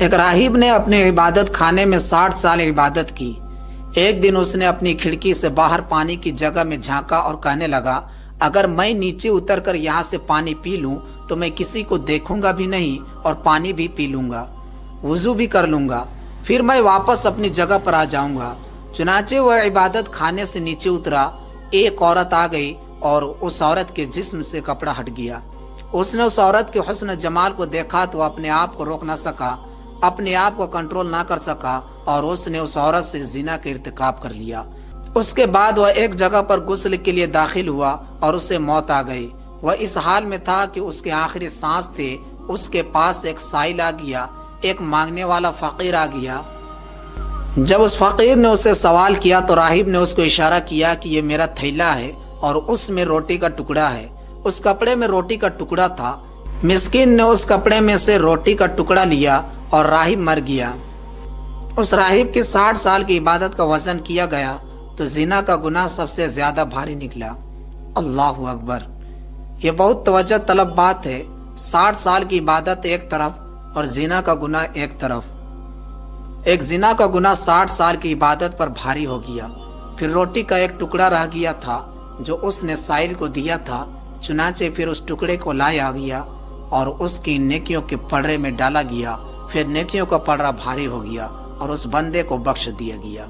ایک راہب نے اپنے عبادت خانے میں 60 سال عبادت کی۔ ایک دن اس نے اپنی کھڑکی سے باہر پانی کی جگہ میں جھانکا اور کہنے لگا، اگر میں نیچے اتر کر یہاں سے پانی پی لوں تو میں کسی کو دیکھوں گا بھی نہیں اور پانی بھی پی لوں گا، وضو بھی کر لوں گا، پھر میں واپس اپنی جگہ پر آ جاؤں گا۔ چنانچہ وہ عبادت خانے سے نیچے اترا۔ ایک عورت آ گئی اور اس عورت کے جسم سے کپڑا ہٹ گیا۔ اس نے اس عورت کے حسن جمال کو دیکھا تو اپنے آپ کو روک نہ سکا، اپنے آپ کو کنٹرول نہ کر سکا اور اس نے اس عورت سے زنا کا ارتکاب کر لیا۔ اس کے بعد وہ ایک جگہ پر غسل کے لیے داخل ہوا اور اسے موت آ گئی۔ وہ اس حال میں تھا کہ اس کے آخری سانس تھے۔ اس کے پاس ایک سائل آ گیا، ایک مانگنے والا فقیر آ گیا۔ جب اس فقیر نے اسے سوال کیا تو راہب نے اس کو اشارہ کیا کہ یہ میرا تھیلا ہے اور اس میں روٹی کا ٹکڑا ہے۔ اس کپڑے میں روٹی کا ٹکڑا تھا۔ مسکین نے اس کپڑے میں سے روٹی کا ٹکڑا لیا اور راہب مر گیا۔ اس راہب کی 60 سال کی عبادت کا وزن کیا گیا تو زنا کا گناہ سب سے زیادہ بھاری نکلا۔ اللہ اکبر! یہ بہت توجہ طلب بات ہے۔ 60 سال کی عبادت ایک طرف اور زنا کا گناہ ایک طرف۔ ایک زنا کا گناہ 60 سال کی عبادت پر بھاری ہو گیا۔ پھر روٹی کا ایک ٹکڑا رہ گیا تھا جو اس نے سائل کو دیا تھا۔ چنانچہ پھر اس ٹکڑے کو لایا گیا اور اس کی نیکیوں کے پڑھے میں ڈالا گیا۔ پھر نیکیوں کا پڑھا بھاری ہو گیا اور اس بندے کو بخش دیا گیا۔